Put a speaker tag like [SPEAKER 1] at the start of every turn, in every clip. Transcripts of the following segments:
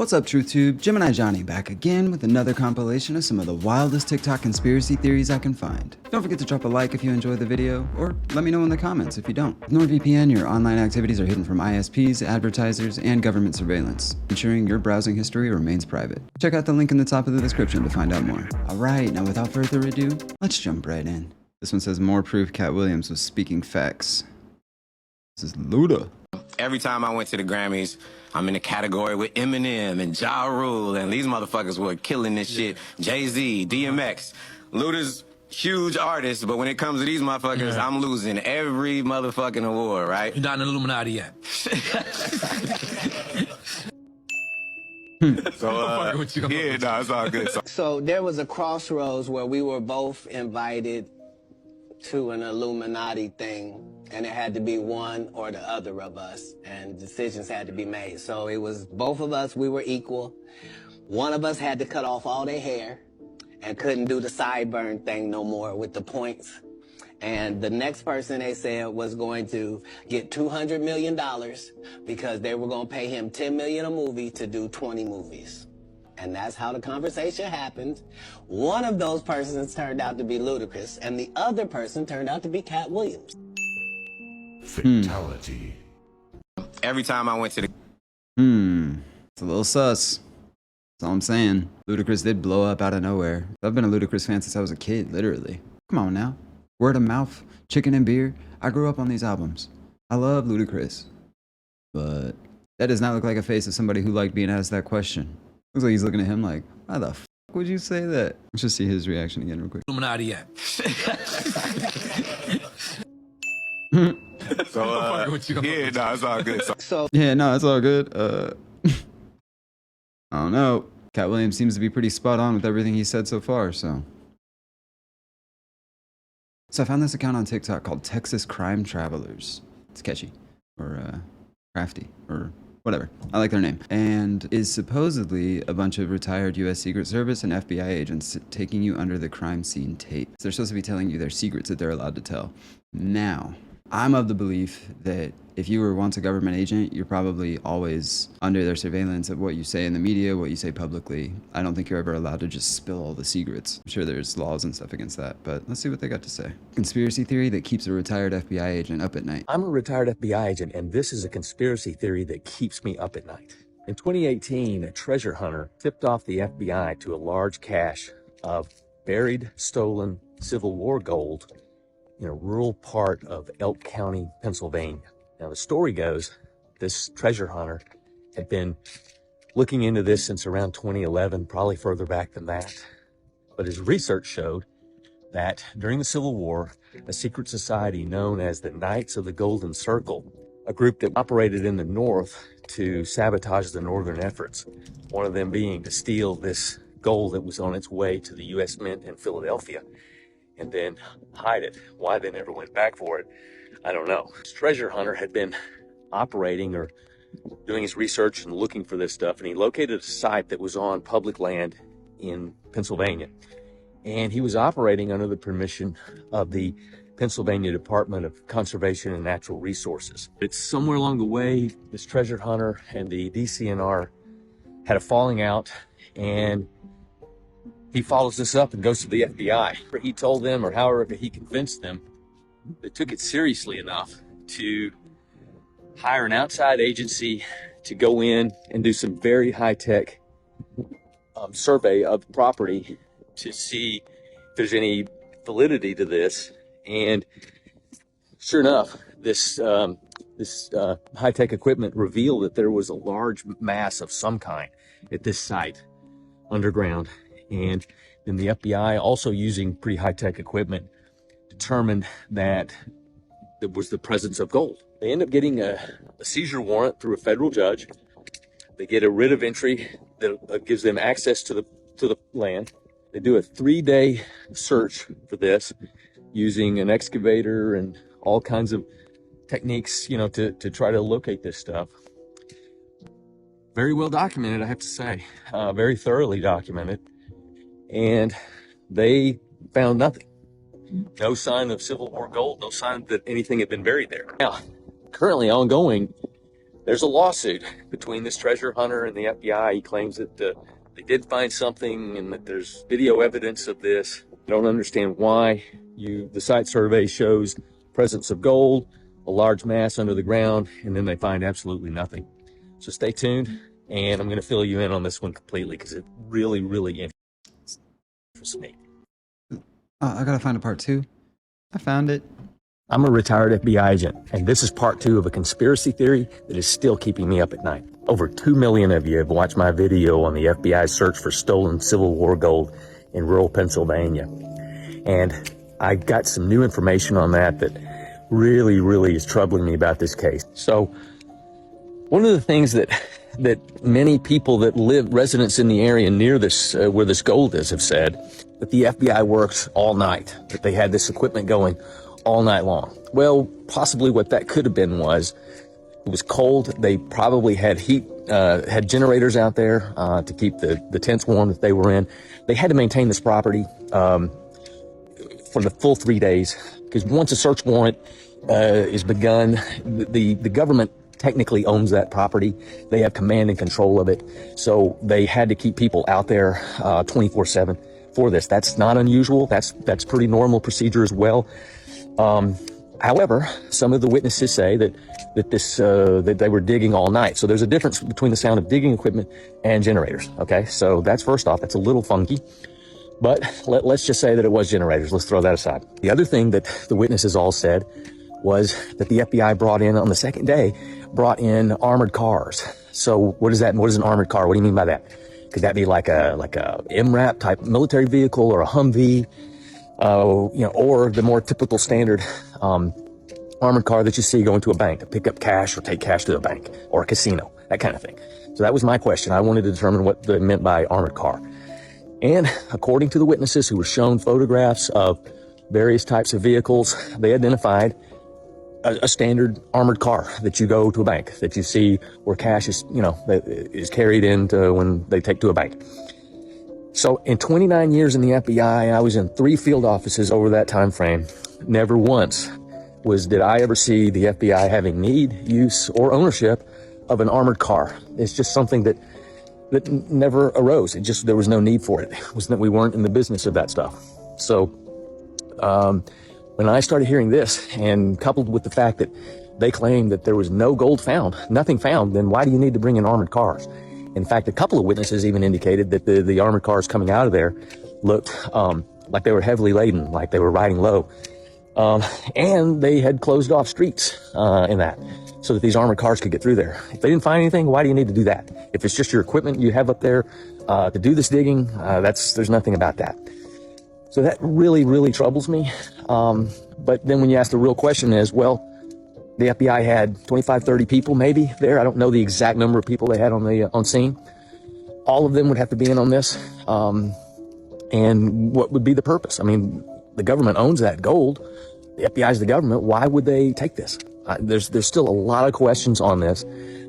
[SPEAKER 1] What's up, TruthTube? Gemini Johnny back again with another compilation of some of the wildest TikTok conspiracy theories I can find. Don't forget to drop a like if you enjoy the video, or let me know in the comments if you don't. With NordVPN, your online activities are hidden from ISPs, advertisers, and government surveillance, ensuring your browsing history remains private. Check out the link in the top of the description to find out more. Alright, now without further ado, let's jump right in. This one says more proof Cat Williams was speaking facts. This is Luda.
[SPEAKER 2] Every time I went to the Grammys, I'm in a category with Eminem and Ja Rule, and these motherfuckers were killing this shit. Jay-Z, DMX, Luda's huge artists, but when it comes to these motherfuckers, I'm losing every motherfucking award, right?
[SPEAKER 3] You're not in Illuminati yet.
[SPEAKER 2] So, yeah, no, it's all good.
[SPEAKER 4] So there was a crossroads where we were both invited to an Illuminati thing, and it had to be one or the other of us, and decisions had to be made. So it was both of us, we were equal. One of us had to cut off all their hair and couldn't do the sideburn thing no more with the points. And the next person, they said, was going to get $200 million because they were going to pay him $10 million a movie to do 20 movies. And that's how the conversation happened. One of those persons turned out to be Ludacris, and the other person turned out to be Cat Williams.
[SPEAKER 5] Fatality.
[SPEAKER 2] Every time I went to the...
[SPEAKER 1] It's a little sus. That's all I'm saying. Ludacris did blow up out of nowhere. I've been a Ludacris fan since I was a kid, literally. Come on now. Word of mouth, chicken and beer. I grew up on these albums. I love Ludacris. But that does not look like a face of somebody who liked being asked that question. Looks like he's looking at him like, why the f would you say that? Let's just see his reaction again real quick.
[SPEAKER 3] Illuminati yet.
[SPEAKER 2] So, yeah, no, it's all good.
[SPEAKER 4] So
[SPEAKER 1] Yeah, no, it's all good. I don't know. Cat Williams seems to be pretty spot on with everything he said so far, so. So I found this account on TikTok called Texas Crime Travelers. It's catchy, or crafty, or whatever. I like their name. And is supposedly a bunch of retired US Secret Service and FBI agents taking you under the crime scene tape. So they're supposed to be telling you their secrets that they're allowed to tell. Now, I'm of the belief that if you were once a government agent, you're probably always under their surveillance of what you say in the media, what you say publicly. I don't think you're ever allowed to just spill all the secrets. I'm sure there's laws and stuff against that, but let's see what they got to say. Conspiracy theory that keeps a retired FBI agent up at night.
[SPEAKER 6] I'm a retired FBI agent, and this is a conspiracy theory that keeps me up at night. In 2018, a treasure hunter tipped off the FBI to a large cache of buried, stolen Civil War gold in a rural part of Elk County, Pennsylvania. Now, the story goes, this treasure hunter had been looking into this since around 2011, probably further back than that. But his research showed that during the Civil War, a secret society known as the Knights of the Golden Circle, a group that operated in the North to sabotage the Northern efforts, one of them being to steal this gold that was on its way to the U.S. Mint in Philadelphia and then hide it. Why they never went back for it, I don't know. This treasure hunter had been operating or doing his research and looking for this stuff, and he located a site that was on public land in Pennsylvania. And he was operating under the permission of the Pennsylvania Department of Conservation and Natural Resources. It's somewhere along the way, this treasure hunter and the DCNR had a falling out, and he follows this up and goes to the FBI. He told them, or however he convinced them, they took it seriously enough to hire an outside agency to go in and do some very high-tech survey of the property to see if there's any validity to this. And sure enough, this high-tech equipment revealed that there was a large mass of some kind at this site underground. And then the FBI, also using pretty high-tech equipment, determined that there was the presence of gold. They end up getting a seizure warrant through a federal judge. They get a writ of entry that gives them access to the land. They do a 3-day search for this using an excavator and all kinds of techniques, you know, to try to locate this stuff. Very well documented, I have to say, very thoroughly documented. And they found nothing. No sign of Civil War gold, no sign that anything had been buried there. Now, currently ongoing, there's a lawsuit between this treasure hunter and the FBI. He claims that they did find something and that there's video evidence of this. I don't understand why the site survey shows presence of gold, a large mass under the ground, and then they find absolutely nothing. So stay tuned, and I'm going to fill you in on this one completely because it really, really interests me.
[SPEAKER 1] I gotta find a part 2. I found it.
[SPEAKER 6] I'm a retired FBI agent, and this is part 2 of a conspiracy theory that is still keeping me up at night. Over 2 million of you have watched my video on the FBI's search for stolen Civil War gold in rural Pennsylvania. And I got some new information on that really, really is troubling me about this case. So one of the things that many people that residents in the area near this, where this gold is, have said, that the FBI works all night, that they had this equipment going all night long. Well, possibly what that could have been was, it was cold. They probably had heat, had generators out there to keep the tents warm that they were in. They had to maintain this property for the full 3 days, because once a search warrant is begun, the government technically owns that property. They have command and control of it. So they had to keep people out there 24/7 for this. That's not unusual. That's pretty normal procedure as well. However, some of the witnesses say that they were digging all night. So there's a difference between the sound of digging equipment and generators. Okay, so that's first off. That's a little funky. But let's just say that it was generators. Let's throw that aside. The other thing that the witnesses all said was that the FBI brought in on the second day, armored cars. So what is that? What is an armored car? What do you mean by that? Could that be like a MRAP type military vehicle or a Humvee? Or the more typical standard armored car that you see going to a bank to pick up cash or take cash to a bank or a casino, that kind of thing. So that was my question. I wanted to determine what they meant by armored car. And according to the witnesses who were shown photographs of various types of vehicles, they identified a standard armored car that you go to a bank, that you see where cash is carried into when they take to a bank. So in 29 years in the FBI, I was in 3 field offices over that time frame. Never once did I ever see the FBI having need, use, or ownership of an armored car. It's just something that never arose. There was no need for it. It was that we weren't in the business of that stuff. So when I started hearing this, and coupled with the fact that they claimed that there was no gold found, nothing found, then why do you need to bring in armored cars? In fact, a couple of witnesses even indicated that the armored cars coming out of there looked like they were heavily laden, like they were riding low. And they had closed off streets in that, so that these armored cars could get through there. If they didn't find anything, why do you need to do that? If it's just your equipment you have up there to do this digging, there's nothing about that. So that really, really troubles me. But then when you ask the real question is, well, the FBI had 25, 30 people maybe there. I don't know the exact number of people they had on scene. All of them would have to be in on this. And what would be the purpose? I mean, the government owns that gold. The FBI is the government. Why would they take this? There's still a lot of questions on this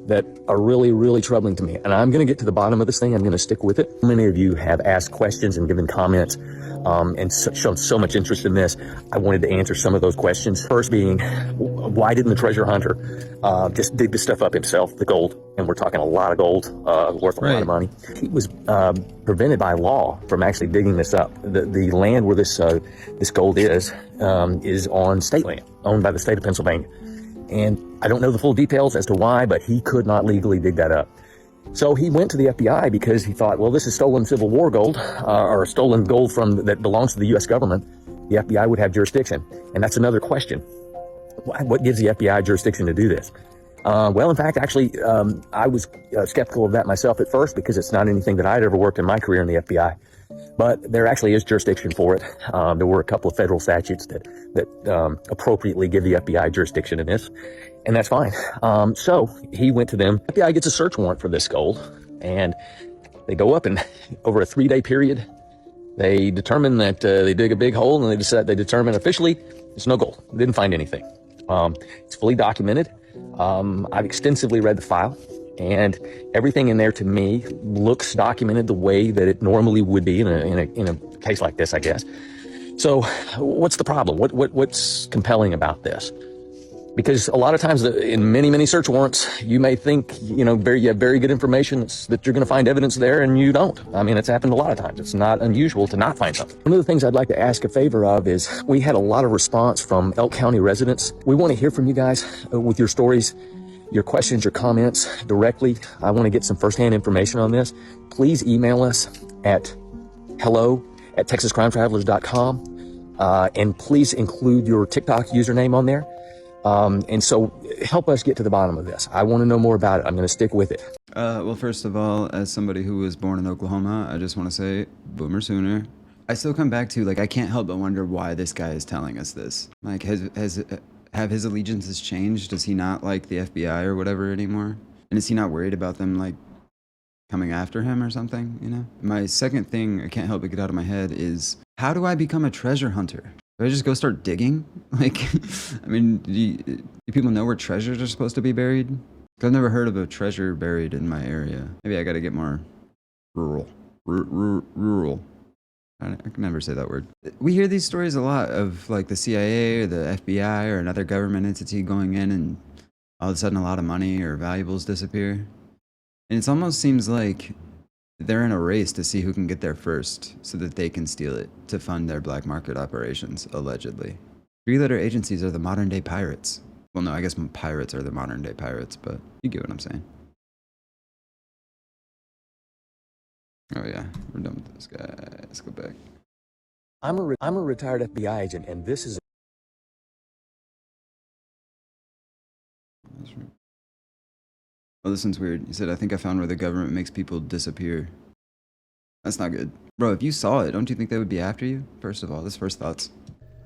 [SPEAKER 6] that are really, really troubling to me. And I'm going to get to the bottom of this thing. I'm going to stick with it. Many of you have asked questions and given comments and shown so much interest in this. I wanted to answer some of those questions. First being, why didn't the treasure hunter just dig this stuff up himself, the gold? And we're talking a lot of gold, worth a lot of money. He was prevented by law from actually digging this up. The land where this gold is on state land, owned by the state of Pennsylvania. And I don't know the full details as to why, but he could not legally dig that up. So he went to the FBI because he thought, well, this is stolen Civil War gold, or stolen gold that belongs to the U.S. government. The FBI would have jurisdiction. And that's another question. What gives the FBI jurisdiction to do this? Well, in fact, actually, I was skeptical of that myself at first because it's not anything that I'd ever worked in my career in the FBI. But there actually is jurisdiction for it. There were a couple of federal statutes that appropriately give the FBI jurisdiction in this, and that's fine. So he went to them. FBI gets a search warrant for this gold, and they go up, and over a 3-day period, they determine that they dig a big hole, and they determine officially there's no gold. They didn't find anything. It's fully documented. I've extensively read the file. And everything in there to me looks documented the way that it normally would be in a case like this, I guess. So what's the problem? What's compelling about this? Because a lot of times in many search warrants, you may think, you have very good information that you're going to find evidence there, and you don't. I mean, it's happened a lot of times. It's not unusual to not find something. One of the things I'd like to ask a favor of is we had a lot of response from Elk County residents. We want to hear from you guys with your stories, your questions, your comments directly. I want to get some firsthand information on this. Please email us at hello@texascrimetravelers.com, and please include your TikTok username on there. And so help us get to the bottom of this. I want to know more about it. I'm going to stick with it.
[SPEAKER 1] Well, first of all, as somebody who was born in Oklahoma, I just want to say, Boomer Sooner. I still come back to, like, I can't help but wonder why this guy is telling us this. Like, have his allegiances changed? Does he not like the FBI or whatever anymore? And is he not worried about them, like, coming after him or something, you know? My second thing I can't help but get out of my head is, how do I become a treasure hunter? Do I just go start digging? Like, I mean, do people know where treasures are supposed to be buried? 'Cause I've never heard of a treasure buried in my area. Maybe I gotta get more rural. Rural. I can never say that word. We hear these stories a lot of, like, the CIA or the FBI or another government entity going in and all of a sudden a lot of money or valuables disappear. And it almost seems like they're in a race to see who can get there first so that they can steal it to fund their black market operations, allegedly. Three-letter agencies are the modern-day pirates. Well, no, I guess pirates are the modern-day pirates, but you get what I'm saying. Oh yeah, we're done with this guy. Let's go back.
[SPEAKER 6] I'm a retired FBI agent, and this is...
[SPEAKER 1] Oh, this one's weird. He said, I think I found where the government makes people disappear. That's not good. Bro, if you saw it, don't you think they would be after you? First of all, this first thoughts.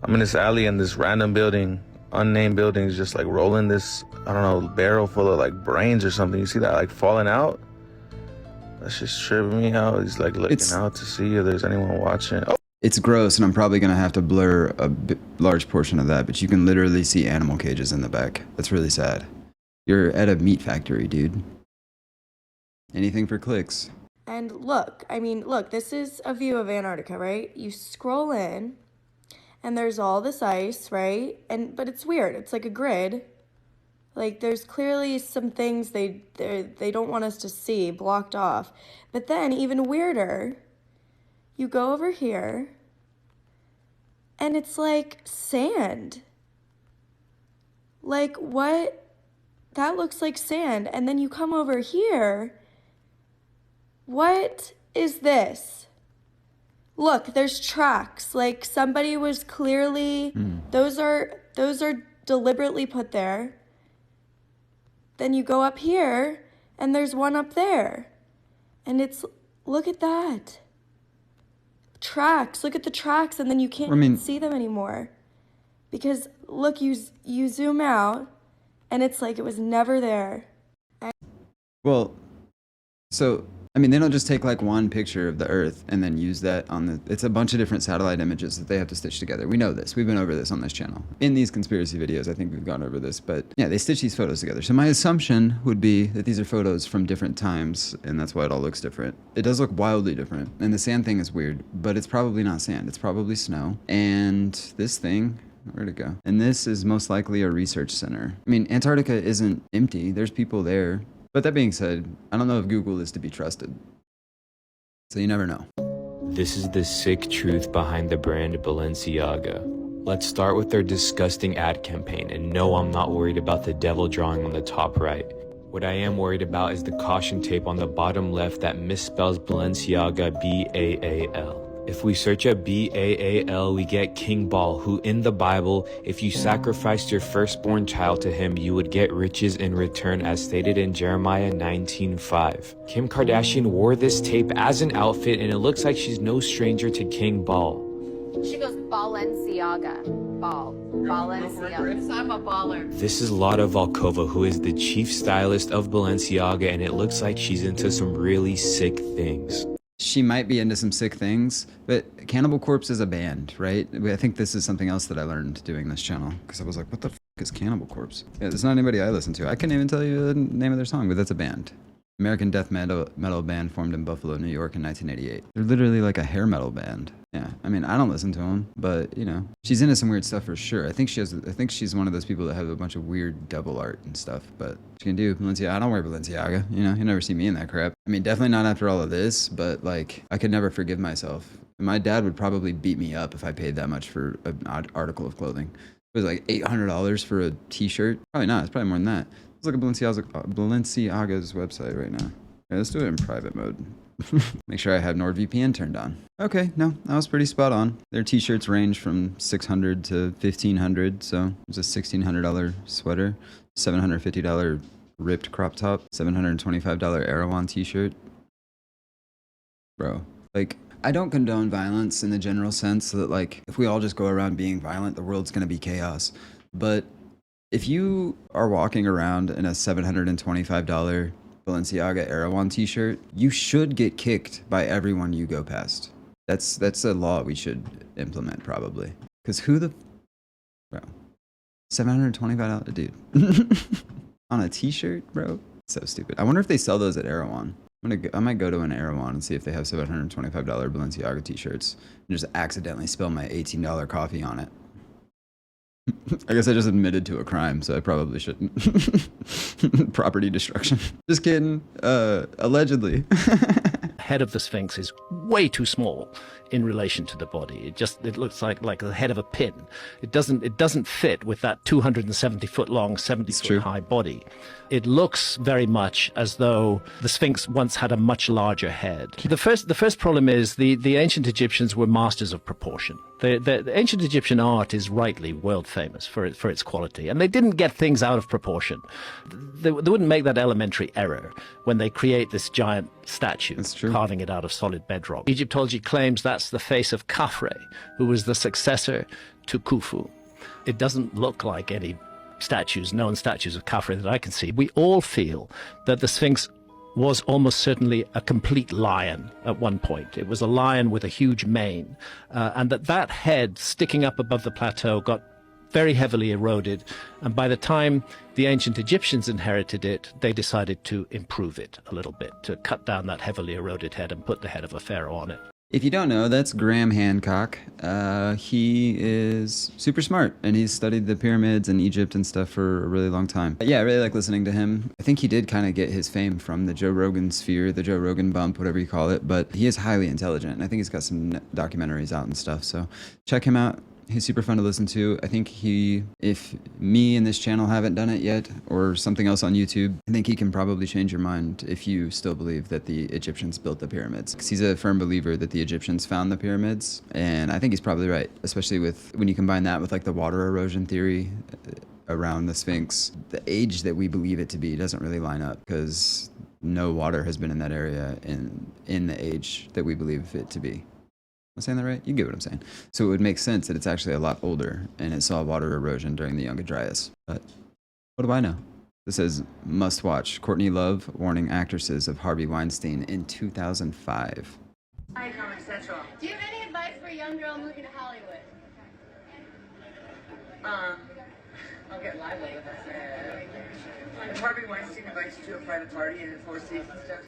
[SPEAKER 3] I'm in this alley and this random building, unnamed building, is just like rolling this, I don't know, barrel full of like brains or something. You see that like falling out? That's just tripping me out. He's like looking out to see if there's anyone watching. Oh.
[SPEAKER 1] It's gross, and I'm probably going to have to blur a large portion of that, but you can literally see animal cages in the back. That's really sad. You're at a meat factory, dude. Anything for clicks.
[SPEAKER 5] And look, I mean, look, this is a view of Antarctica, right? You scroll in, and there's all this ice, right? But it's weird. It's like a grid. Like, there's clearly some things they don't want us to see blocked off. But then, even weirder, you go over here, and it's like sand. Like, what? That looks like sand. And then you come over here. What is this? Look, there's tracks. Like, somebody was clearly, those are deliberately put there. Then you go up here, and there's one up there. And it's, look at that. Tracks, look at the tracks, and then you can't see them anymore. Because, look, you zoom out, and it's like it was never there.
[SPEAKER 1] Well, so, I mean, they don't just take like one picture of the Earth and then use that on the... It's a bunch of different satellite images that they have to stitch together. We know this. We've been over this on this channel. In these conspiracy videos, I think we've gone over this. But yeah, they stitch these photos together. So my assumption would be that these are photos from different times, and that's why it all looks different. It does look wildly different. And the sand thing is weird, but it's probably not sand. It's probably snow. And this thing... Where'd it go? And this is most likely a research center. I mean, Antarctica isn't empty. There's people there. But that being said, I don't know if Google is to be trusted. So you never know.
[SPEAKER 7] This is the sick truth behind the brand Balenciaga. Let's start with their disgusting ad campaign, and no, I'm not worried about the devil drawing on the top right. What I am worried about is the caution tape on the bottom left that misspells Balenciaga B-A-A-L. If we search up B-A-A-L, we get King Baal, who in the Bible, if you sacrificed your firstborn child to him, you would get riches in return, as stated in Jeremiah 19:5. Kim Kardashian wore this tape as an outfit, and it looks like she's no stranger to King Baal.
[SPEAKER 8] She goes Balenciaga. Balenciaga. I'm a baller.
[SPEAKER 7] This is Lada Volkova, who is the chief stylist of Balenciaga, and it looks like she's into some really sick things.
[SPEAKER 1] She might be into some sick things, but Cannibal Corpse is a band, right? I think this is something else that I learned doing this channel, because I was like, what the f is Cannibal Corpse? Yeah, there's not anybody I listen to. I couldn't even tell you the name of their song, but that's a band. American death metal band formed in Buffalo, New York in 1988. They're literally like a hair metal band. Yeah, I mean, I don't listen to them, but you know, she's into some weird stuff for sure. I think she's one of those people that have a bunch of weird double art and stuff, but she can do Balenciaga. I don't wear Balenciaga, you know, you never see me in that crap. I mean, definitely not after all of this, but like, I could never forgive myself. My dad would probably beat me up if I paid that much for an odd article of clothing. It was like $800 for a t-shirt. Probably not, it's probably more than that. Let's look at Balenciaga's website right now. Okay, let's do it in private mode. Make sure I have NordVPN turned on. Okay, no, that was pretty spot on. Their t-shirts range from $600 to $1,500, so it was a $1,600 sweater, $750 ripped crop top, $725 Erewhon t-shirt. Bro, like, I don't condone violence in the general sense that, like, if we all just go around being violent, the world's gonna be chaos. But if you are walking around in a $725 Balenciaga Erewhon t-shirt, you should get kicked by everyone you go past. That's a law we should implement probably. Cause who the, bro, $725, dude, on a t-shirt, bro? So stupid. I wonder if they sell those at Erewhon. I might go to an Erewhon and see if they have $725 Balenciaga t-shirts and just accidentally spill my $18 coffee on it. I guess I just admitted to a crime, so I probably shouldn't. Property destruction. Just kidding. Allegedly.
[SPEAKER 9] Head of the Sphinx is way too small in relation to the body. It looks like the head of a pin. It doesn't fit with that 270 foot long, 70 foot high body. It looks very much as though the Sphinx once had a much larger head. The first problem is the ancient Egyptians were masters of proportion. The ancient Egyptian art is rightly world famous for its quality, and they didn't get things out of proportion. They wouldn't make that elementary error when they create this giant statue, carving it out of solid bedrock. Egyptology claims that's the face of Khafre, who was the successor to Khufu. It doesn't look like any known statues of Khafre that I can see. We all feel that the Sphinx was almost certainly a complete lion at one point. It was a lion with a huge mane, and that head sticking up above the plateau got very heavily eroded, and by the time the ancient Egyptians inherited it, they decided to improve it a little bit, to cut down that heavily eroded head and put the head of a pharaoh on it.
[SPEAKER 1] If you don't know, that's Graham Hancock. He is super smart, and he's studied the pyramids and Egypt and stuff for a really long time. Yeah, I really like listening to him. I think he did kind of get his fame from the Joe Rogan sphere, the Joe Rogan bump, whatever you call it, but he is highly intelligent, and I think he's got some documentaries out and stuff, so check him out. He's super fun to listen to. I think if me and this channel haven't done it yet, or something else on YouTube, I think he can probably change your mind if you still believe that the Egyptians built the pyramids. Because he's a firm believer that the Egyptians found the pyramids, and I think he's probably right, especially when you combine that with like the water erosion theory around the Sphinx. The age that we believe it to be doesn't really line up, because no water has been in that area in the age that we believe it to be. Am I saying that right? You get what I'm saying. So it would make sense that it's actually a lot older and it saw water erosion during the Younger Dryas. But what do I know? This says, must watch. Courtney Love warning actresses of Harvey Weinstein in 2005.
[SPEAKER 8] Hi, Comic Central. Do you have any advice for a young girl moving to Hollywood?
[SPEAKER 10] I'll get lively with us. If Harvey Weinstein invites you to a private party and Four Seasons stuff.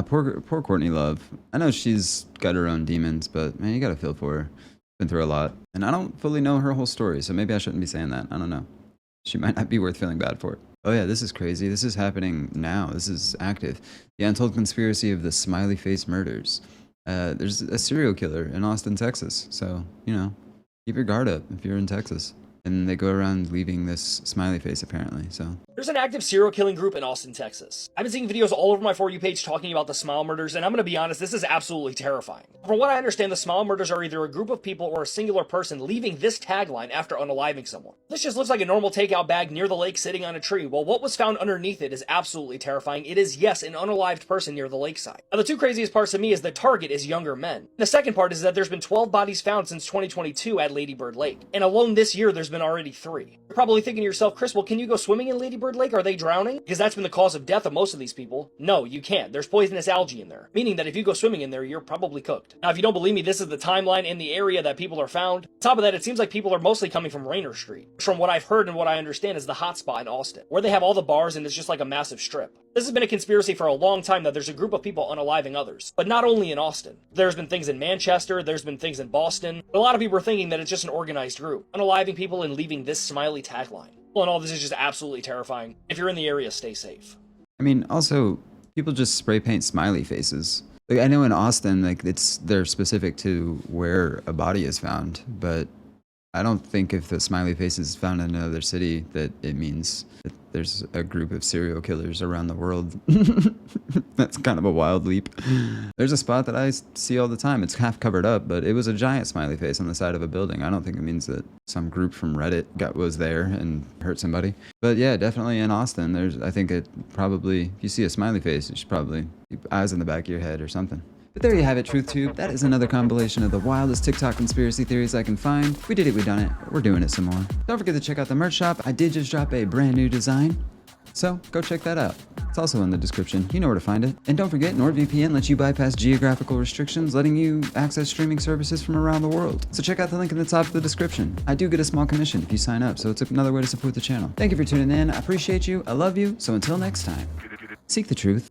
[SPEAKER 1] Poor Courtney Love. I know she's got her own demons, but man, you gotta feel for her. Been through a lot. And I don't fully know her whole story, so maybe I shouldn't be saying that. I don't know. She might not be worth feeling bad for it. Oh yeah, this is crazy. This is happening now. This is active. The untold conspiracy of the smiley face murders. There's a serial killer in Austin, Texas. So, you know, keep your guard up if you're in Texas. And they go around leaving this smiley face, apparently, so.
[SPEAKER 11] There's an active serial killing group in Austin, Texas. I've been seeing videos all over my For You page talking about the smile murders, and I'm gonna be honest, this is absolutely terrifying. From what I understand, the smile murders are either a group of people or a singular person leaving this tagline after unaliving someone. This just looks like a normal takeout bag near the lake sitting on a tree, while what was found underneath it is absolutely terrifying. It is, yes, an unalived person near the lakeside. Now, the two craziest parts to me is the target is younger men. The second part is that there's been 12 bodies found since 2022 at Lady Bird Lake, and alone this year there's been already 3. You're probably thinking to yourself, Chris, well, can you go swimming in Lady Bird flavored lake, are they drowning? Because that's been the cause of death of most of these people. No, you can't. There's poisonous algae in there, meaning that if you go swimming in there, you're probably cooked. Now, if you don't believe me, this is the timeline in the area that people are found. On top of that, it seems like people are mostly coming from Rainer Street, which from what I've heard and what I understand is the hotspot in Austin, where they have all the bars and it's just like a massive strip. This has been a conspiracy for a long time that there's a group of people unaliving others, but not only in Austin. There's been things in Manchester, there's been things in Boston. A lot of people are thinking that it's just an organized group, unaliving people and leaving this smiley tagline. Well, and all this is just absolutely terrifying. If you're in the area, stay safe.
[SPEAKER 1] I mean, also, people just spray paint smiley faces. Like, I know in Austin, like, they're specific to where a body is found, but I don't think if the smiley face is found in another city that it means that there's a group of serial killers around the world. That's kind of a wild leap. There's a spot that I see all the time. It's half covered up, but it was a giant smiley face on the side of a building. I don't think it means that some group from Reddit was there and hurt somebody. But yeah, definitely in Austin, I think it probably, if you see a smiley face, you should probably keep eyes in the back of your head or something. But there you have it, TruthTube. That is another compilation of the wildest TikTok conspiracy theories I can find. We did it, we done it. We're doing it some more. Don't forget to check out the merch shop. I did just drop a brand new design, so go check that out. It's also in the description. You know where to find it. And don't forget, NordVPN lets you bypass geographical restrictions, letting you access streaming services from around the world. So check out the link in the top of the description. I do get a small commission if you sign up, so it's another way to support the channel. Thank you for tuning in. I appreciate you. I love you. So until next time, seek the truth.